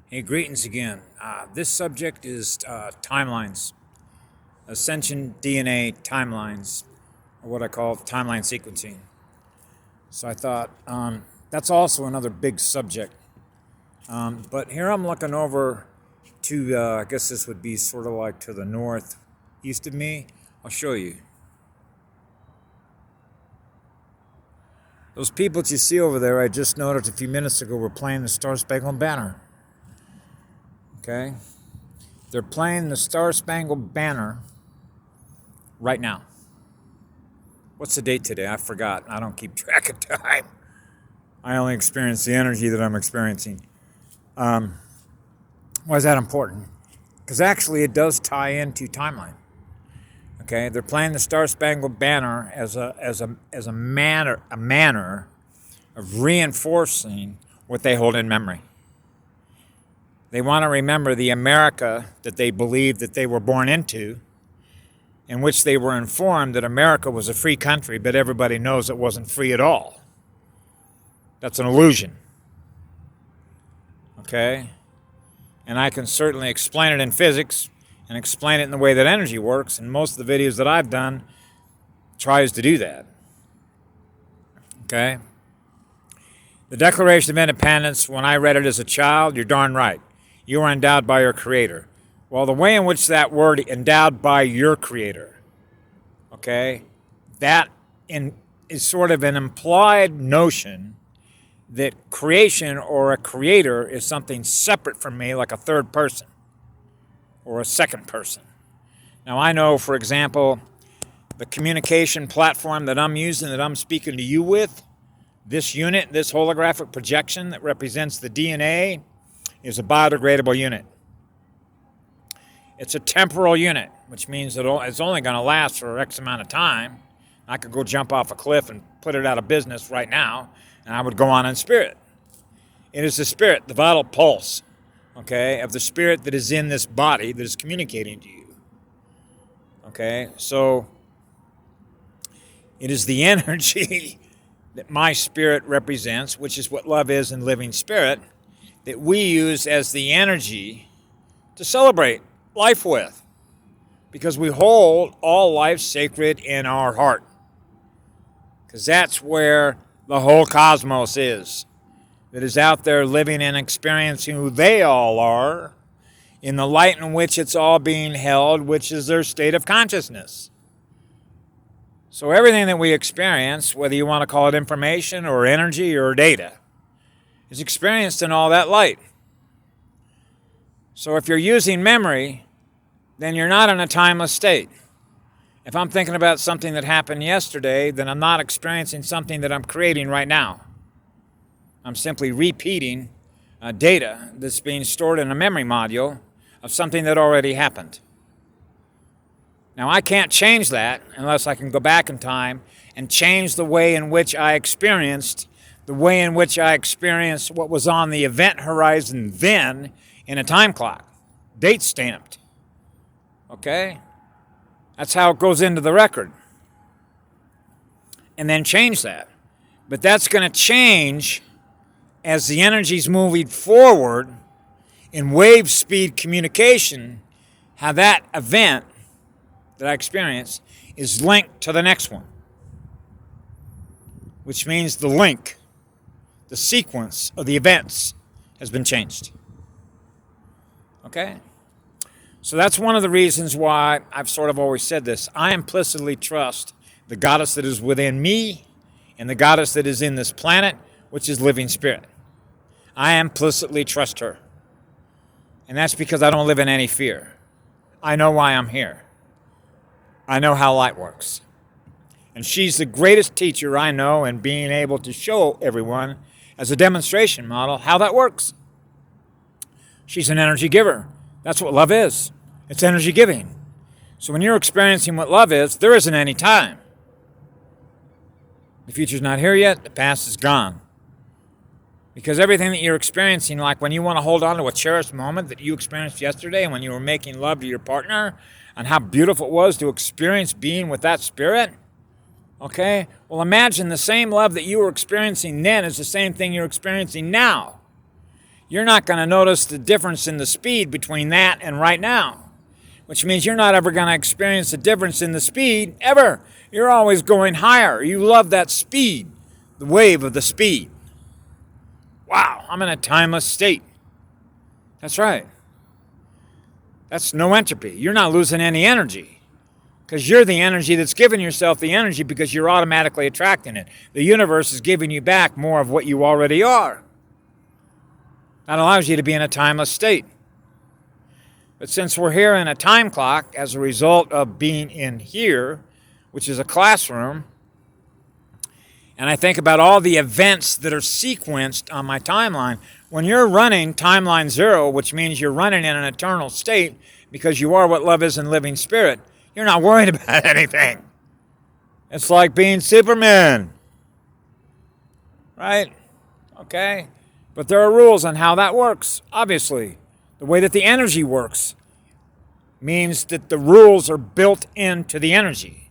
Hey, greetings again. This subject is timelines, Ascension DNA timelines, or what I call timeline sequencing. So I thought that's also another big subject. But here I'm looking over to, I guess this would be sort of like to the north, east of me. I'll show you. Those people that you see over there, I just noticed a few minutes ago, were playing the Star Spangled Banner. Okay? They're playing the Star Spangled Banner right now. What's the date today? I forgot. I don't keep track of time. I only experience the energy that I'm experiencing. Why is that important? Because actually it does tie into timeline. Okay, they're playing the Star Spangled Banner as a manner of reinforcing what they hold in memory. They want to remember the America that they believe that they were born into, in which they were informed that America was a free country, but everybody knows it wasn't free at all. That's an illusion. Okay? And I can certainly explain it in physics and explain it in the way that energy works, and most of the videos that I've done tries to do that. Okay? The Declaration of Independence, when I read it as a child, you're darn right. You are endowed by your Creator. Well, the way in which that word, endowed by your Creator, okay, that is sort of an implied notion that creation or a creator is something separate from me, like a third person or a second person. Now, I know, for example, the communication platform that I'm using, that I'm speaking to you with, this unit, this holographic projection that represents the DNA, is a biodegradable unit. It's a temporal unit, which means that it's only going to last for X amount of time. I could go jump off a cliff and put it out of business right now, and I would go on in spirit. It is the spirit, the vital pulse, okay, of the spirit that is in this body that is communicating to you. Okay, so it is the energy that my spirit represents, which is what love is in living spirit, that we use as the energy to celebrate life with, because we hold all life sacred in our heart, because that's where the whole cosmos is, that is out there living and experiencing who they all are in the light in which it's all being held, which is their state of consciousness. So everything that we experience, whether you want to call it information or energy or data, is experienced in all that light. So if you're using memory, then you're not in a timeless state. If I'm thinking about something that happened yesterday, then I'm not experiencing something that I'm creating right now. I'm simply repeating data that's being stored in a memory module of something that already happened. Now, I can't change that unless I can go back in time and change the way in which I experienced what was on the event horizon then in a time clock, date stamped. Okay? That's how it goes into the record. And then change that. But that's going to change as the energy's moving forward in wave speed communication, how that event that I experienced is linked to the next one, which means the link, the sequence of the events has been changed. Okay? So that's one of the reasons why I've sort of always said this. I implicitly trust the goddess that is within me and the goddess that is in this planet, which is living spirit. I implicitly trust her. And that's because I don't live in any fear. I know why I'm here. I know how light works. And she's the greatest teacher I know in being able to show everyone as a demonstration model how that works. She's an energy giver. That's what love is. It's energy giving. So when you're experiencing what love is, there isn't any time. The future's not here yet. The past is gone. Because everything that you're experiencing, like when you want to hold on to a cherished moment that you experienced yesterday and when you were making love to your partner and how beautiful it was to experience being with that spirit, okay? Well, imagine the same love that you were experiencing then is the same thing you're experiencing now. you're not going to notice the difference in the speed between that and right now, which means you're not ever going to experience the difference in the speed ever. You're always going higher. You love that speed, the wave of the speed. Wow, I'm in a timeless state. That's right. That's no entropy. You're not losing any energy because you're the energy that's giving yourself the energy because you're automatically attracting it. The universe is giving you back more of what you already are. That allows you to be in a timeless state. But since we're here in a time clock as a result of being in here, which is a classroom, and I think about all the events that are sequenced on my timeline, when you're running timeline 0, which means you're running in an eternal state because you are what love is in living spirit, you're not worried about anything. It's like being Superman. Right? Okay? But there are rules on how that works, obviously. The way that the energy works means that the rules are built into the energy.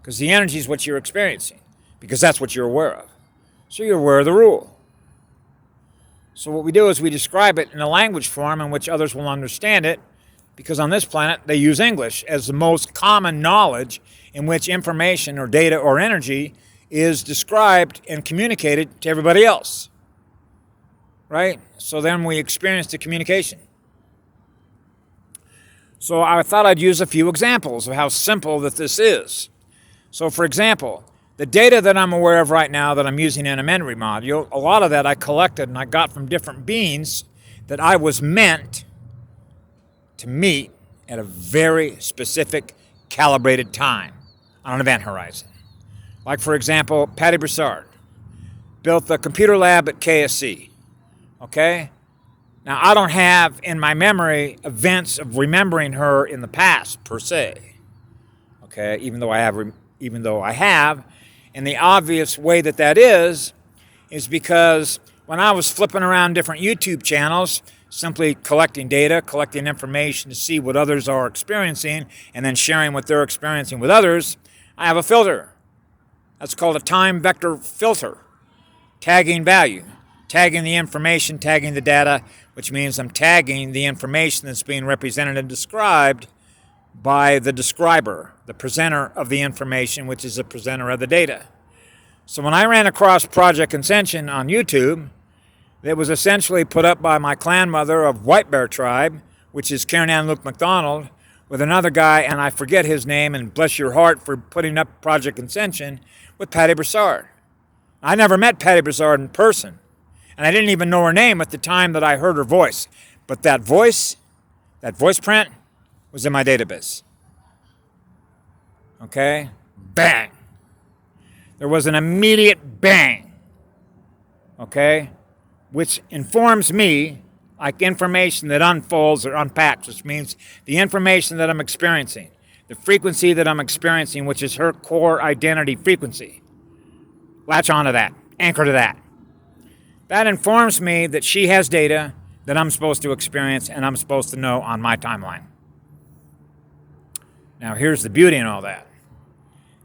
Because the energy is what you're experiencing. Because that's what you're aware of. So you're aware of the rule. So what we do is we describe it in a language form in which others will understand it, because on this planet they use English as the most common knowledge in which information or data or energy is described and communicated to everybody else. Right? So then we experience the communication. So I thought I'd use a few examples of how simple that this is. So for example, the data that I'm aware of right now that I'm using in a memory module, a lot of that I collected and I got from different beings that I was meant to meet at a very specific calibrated time on an event horizon. Like for example, Patty Broussard built the computer lab at KSC. Okay? Now I don't have in my memory events of remembering her in the past per se. Okay? Even though I have, and the obvious way that that is because when I was flipping around different YouTube channels, simply collecting data, collecting information to see what others are experiencing, and then sharing what they're experiencing with others, I have a filter. That's called a time vector filter. Tagging value. Tagging the information, tagging the data, which means I'm tagging the information that's being represented and described by the describer, the presenter of the information, which is the presenter of the data. So when I ran across Project Ascension on YouTube, it was essentially put up by my clan mother of White Bear Tribe, which is Karen Ann Luke McDonald, with another guy, and I forget his name, and bless your heart for putting up Project Ascension, with Patty Broussard. I never met Patty Broussard in person, and I didn't even know her name at the time that I heard her voice. But that voice print, was in my database. Okay? Bang. There was an immediate bang. Okay? Which informs me like information that unfolds or unpacks, which means the information that I'm experiencing, the frequency that I'm experiencing, which is her core identity frequency. Latch onto that. Anchor to that. That informs me that she has data that I'm supposed to experience and I'm supposed to know on my timeline. Now, here's the beauty in all that.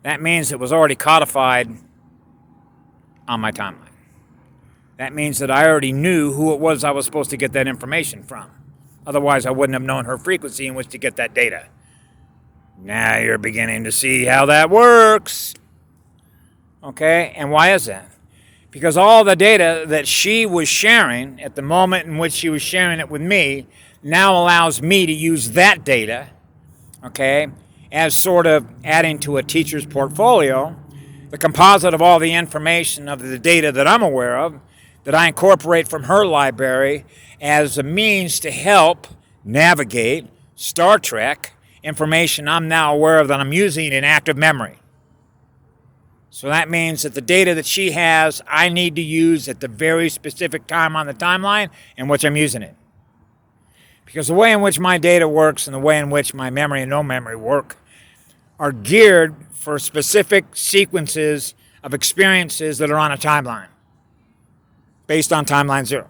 That means it was already codified on my timeline. That means that I already knew who it was I was supposed to get that information from. Otherwise, I wouldn't have known her frequency in which to get that data. Now you're beginning to see how that works. Okay, and why is that? Because all the data that she was sharing at the moment in which she was sharing it with me now allows me to use that data, okay, as sort of adding to a teacher's portfolio, the composite of all the information of the data that I'm aware of, that I incorporate from her library as a means to help navigate Star Trek information I'm now aware of that I'm using in active memory. So that means that the data that she has, I need to use at the very specific time on the timeline in which I'm using it. Because the way in which my data works and the way in which my memory and no memory work are geared for specific sequences of experiences that are on a timeline, based on timeline 0.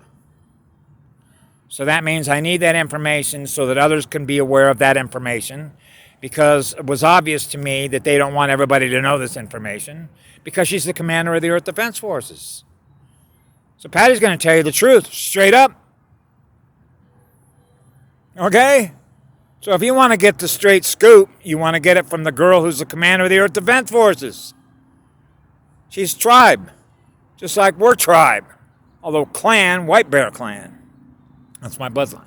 So that means I need that information so that others can be aware of that information, because it was obvious to me that they don't want everybody to know this information, because she's the commander of the Earth Defense Forces. So Patty's going to tell you the truth, straight up. Okay? So if you want to get the straight scoop, you want to get it from the girl who's the commander of the Earth Defense Forces. She's tribe, just like we're tribe. Although clan, White Bear Clan. That's my bloodline.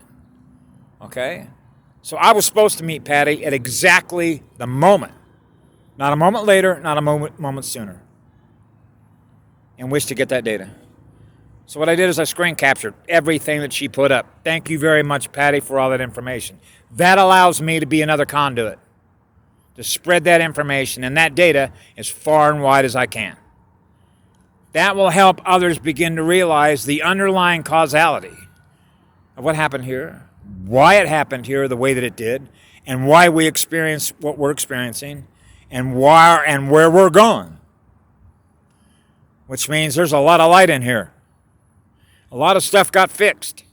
Okay? So I was supposed to meet Patty at exactly the moment. Not a moment later, not a moment sooner. And wish to get that data. So what I did is I screen captured everything that she put up. Thank you very much, Patty, for all that information. That allows me to be another conduit, to spread that information and that data as far and wide as I can. That will help others begin to realize the underlying causality of what happened here, why it happened here the way that it did, and why we experience what we're experiencing, and why and where we're going. Which means there's a lot of light in here. A lot of stuff got fixed.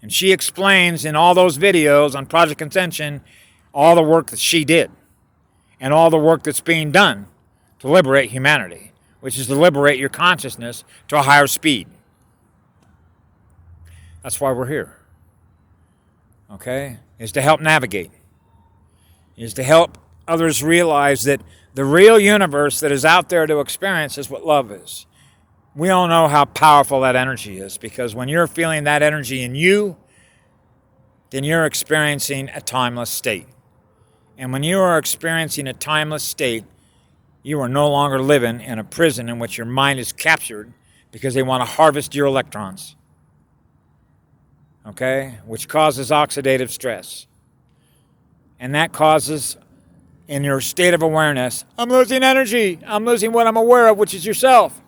And she explains in all those videos on Project Ascension all the work that she did and all the work that's being done to liberate humanity, which is to liberate your consciousness to a higher speed. That's why we're here. Okay? Is to help navigate. Is to help others realize that the real universe that is out there to experience is what love is. We all know how powerful that energy is, because when you're feeling that energy in you, then you're experiencing a timeless state. And when you are experiencing a timeless state, you are no longer living in a prison in which your mind is captured because they want to harvest your electrons. Okay? Which causes oxidative stress. And that causes, in your state of awareness, I'm losing energy. I'm losing what I'm aware of, which is yourself.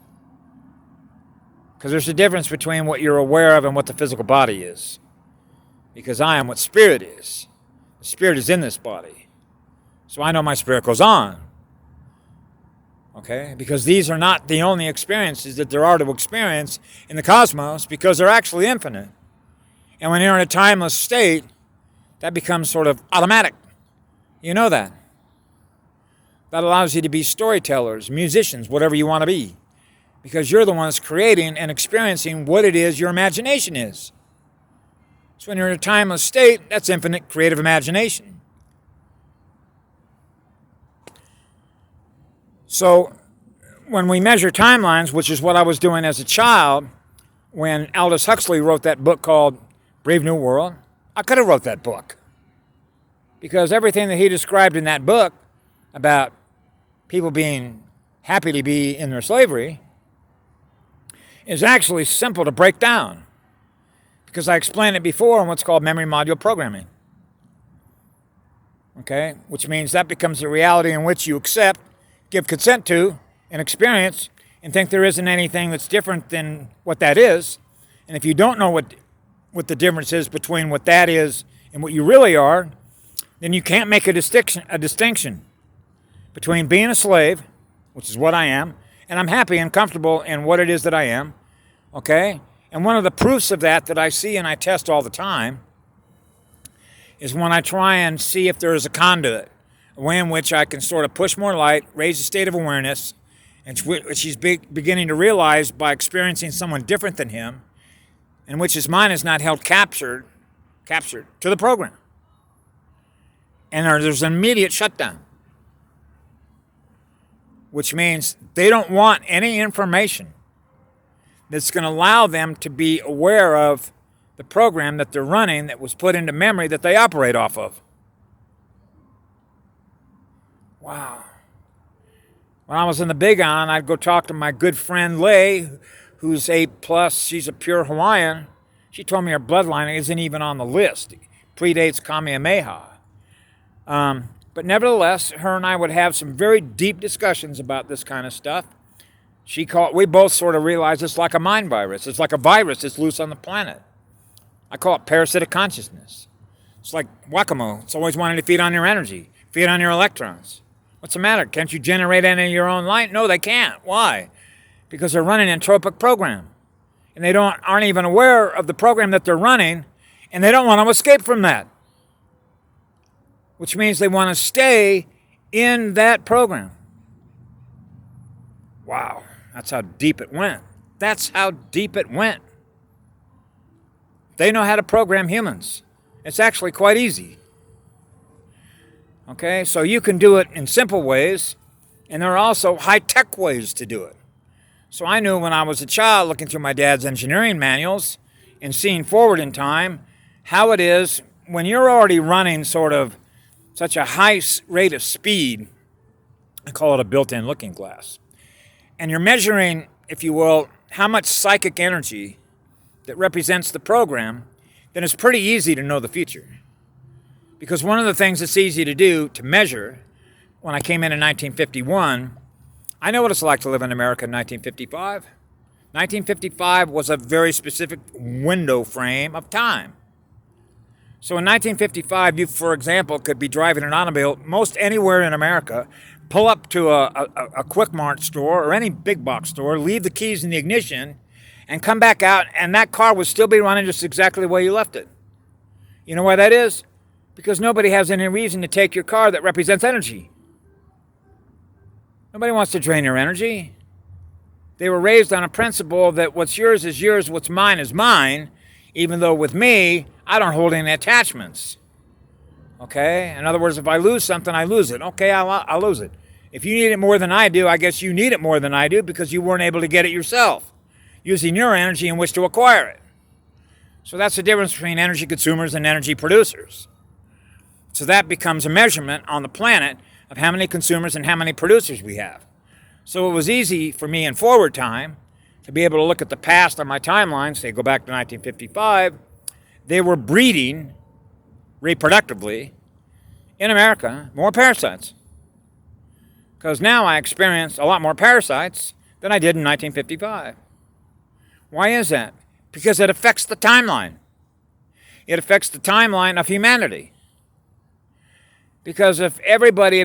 Because there's a difference between what you're aware of and what the physical body is. Because I am what spirit is. The spirit is in this body. So I know my spirit goes on. Okay? Because these are not the only experiences that there are to experience in the cosmos, because they're actually infinite. And when you're in a timeless state, that becomes sort of automatic. You know that. That allows you to be storytellers, musicians, whatever you want to be. Because you're the ones creating and experiencing what it is your imagination is. So when you're in a timeless state, that's infinite creative imagination. So when we measure timelines, which is what I was doing as a child, when Aldous Huxley wrote that book called Brave New World, I could have wrote that book. Because everything that he described in that book about people being happy to be in their slavery is actually simple to break down, because I explained it before in what's called memory module programming. Okay? Which means that becomes a reality in which you accept, give consent to, and experience, and think there isn't anything that's different than what that is. And if you don't know what the difference is between what that is and what you really are, then you can't make a distinction between being a slave, which is what I am, and I'm happy and comfortable in what it is that I am. Okay? And one of the proofs of that I see and I test all the time is when I try and see if there is a conduit, a way in which I can sort of push more light, raise the state of awareness, and which he's beginning to realize by experiencing someone different than him, in which his mind is not held captured to the program. And there's an immediate shutdown, which means they don't want any information that's going to allow them to be aware of the program that they're running that was put into memory that they operate off of. Wow. When I was in the Big Island, I'd go talk to my good friend Lay, who's A+. She's a pure Hawaiian. She told me her bloodline isn't even on the list. It predates Kamehameha. But nevertheless, her and I would have some very deep discussions about this kind of stuff. We both sort of realized it's like a mind virus. It's like a virus that's loose on the planet. I call it parasitic consciousness. It's like whack-a-mole. It's always wanting to feed on your energy, feed on your electrons. What's the matter? Can't you generate any of your own light? No, they can't. Why? Because they're running an entropic program. And they aren't even aware of the program that they're running, and they don't want to escape from that. Which means they want to stay in that program. Wow, that's how deep it went. That's how deep it went. They know how to program humans. It's actually quite easy. Okay, so you can do it in simple ways, and there are also high-tech ways to do it. So I knew when I was a child looking through my dad's engineering manuals and seeing forward in time how it is when you're already running sort of such a high rate of speed, I call it a built-in looking glass, and you're measuring, if you will, how much psychic energy that represents the program, then it's pretty easy to know the future. Because one of the things that's easy to do, to measure, when I came in 1951, I know what it's like to live in America in 1955. 1955 was a very specific window frame of time. So in 1955, you, for example, could be driving an automobile most anywhere in America, pull up to a Quick Mart store or any big box store, leave the keys in the ignition, and come back out, and that car would still be running just exactly the way you left it. You know why that is? Because nobody has any reason to take your car that represents energy. Nobody wants to drain your energy. They were raised on a principle that what's yours is yours, what's mine is mine, even though with me, I don't hold any attachments. Okay? In other words, if I lose something, I lose it. Okay, I'll lose it. If you need it more than I do, I guess you need it more than I do because you weren't able to get it yourself, using your energy in which to acquire it. So that's the difference between energy consumers and energy producers. So that becomes a measurement on the planet of how many consumers and how many producers we have. So it was easy for me in forward time to be able to look at the past on my timeline, say go back to 1955. They were breeding reproductively in America more parasites. Because now I experience a lot more parasites than I did in 1955. Why is that? Because it affects the timeline. It affects the timeline of humanity. Because if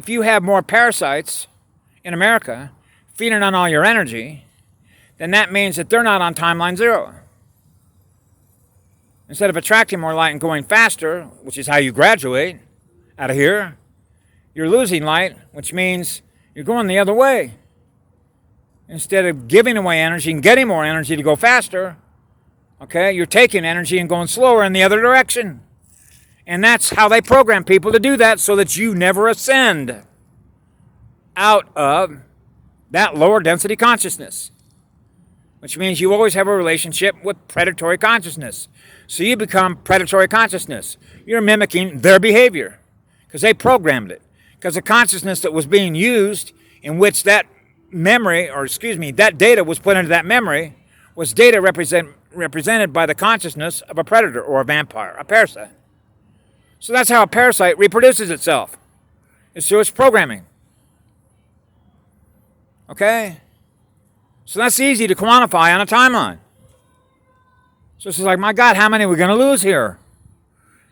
you have more parasites in America feeding on all your energy, then that means that they're not on timeline 0. Instead of attracting more light and going faster, which is how you graduate out of here, you're losing light, which means you're going the other way. Instead of giving away energy and getting more energy to go faster, okay, you're taking energy and going slower in the other direction. And that's how they program people to do that, so that you never ascend out of that lower density consciousness, which means you always have a relationship with predatory consciousness. So you become predatory consciousness. You're mimicking their behavior because they programmed it. Because the consciousness that was being used, in which that that data was put into that memory, was data represented by the consciousness of a predator or a vampire, a parasite. So that's how a parasite reproduces itself. It's through its programming. Okay? So that's easy to quantify on a timeline. So it's like, my God, how many are we going to lose here?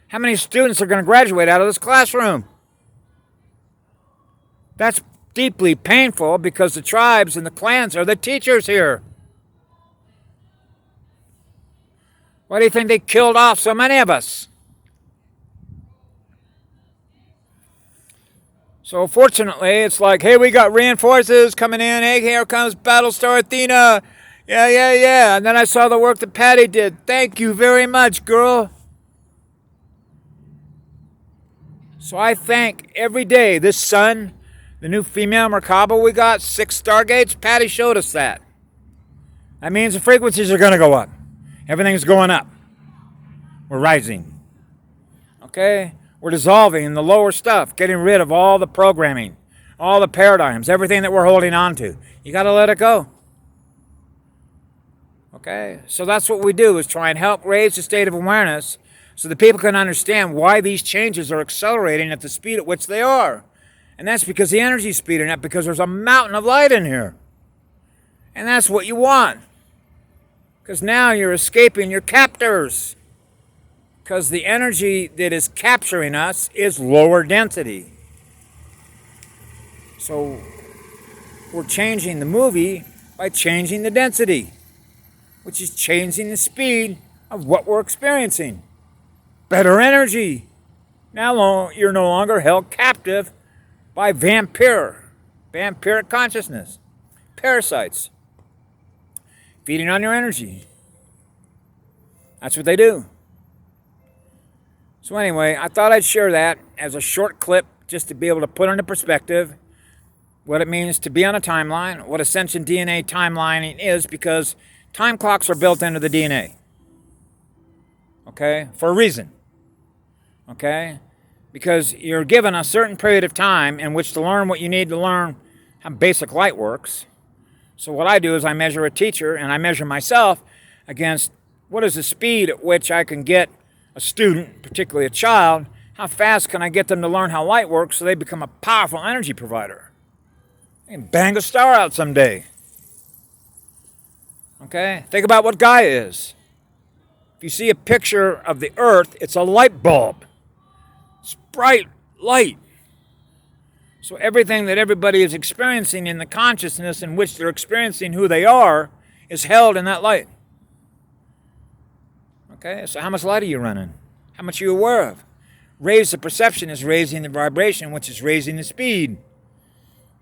How many students are going to graduate out of this classroom? That's deeply painful because the tribes and the clans are the teachers here. Why do you think they killed off so many of us? So fortunately, it's like, hey, we got reinforcements coming in. Hey, here comes Battlestar Athena. Yeah. And then I saw the work that Patty did. Thank you very much, girl. So I thank every day this sun, the new female Merkaba we got, 6 stargates. Patty showed us that. That means the frequencies are going to go up. Everything's going up. We're rising. Okay? We're dissolving the lower stuff, getting rid of all the programming, all the paradigms, everything that we're holding on to. You got to let it go. Okay? So that's what we do, is try and help raise the state of awareness so that people can understand why these changes are accelerating at the speed at which they are. And that's because the energy's speeding up, because there's a mountain of light in here. And that's what you want. Because now you're escaping your captors. Because the energy that is capturing us is lower density. So we're changing the movie by changing the density, which is changing the speed of what we're experiencing. Better energy. Now you're no longer held captive by vampiric consciousness, parasites. feeding on your energy. That's what they do. So anyway, I thought I'd share that as a short clip just to be able to put into perspective what it means to be on a timeline, what Ascension DNA timelining is, because time clocks are built into the DNA. Okay? For a reason. Okay? Because you're given a certain period of time in which to learn what you need to learn how basic light works. So what I do is I measure a teacher and I measure myself against what is the speed at which I can get a student, particularly a child, how fast can I get them to learn how light works so they become a powerful energy provider. They can bang a star out someday. Okay? Think about what Gaia is. If you see a picture of the Earth, it's a light bulb. It's bright light. So everything that everybody is experiencing in the consciousness in which they're experiencing who they are is held in that light. Okay, so how much light are you running? How much are you aware of? Raise the perception is raising the vibration, which is raising the speed.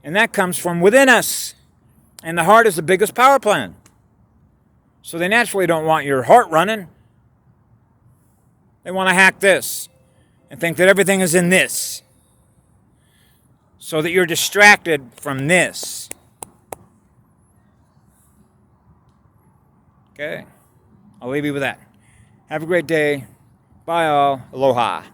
And that comes from within us. And the heart is the biggest power plant. So they naturally don't want your heart running. They want to hack this and think that everything is in this, so that you're distracted from this. Okay? I'll leave you with that. Have a great day. Bye all. Aloha.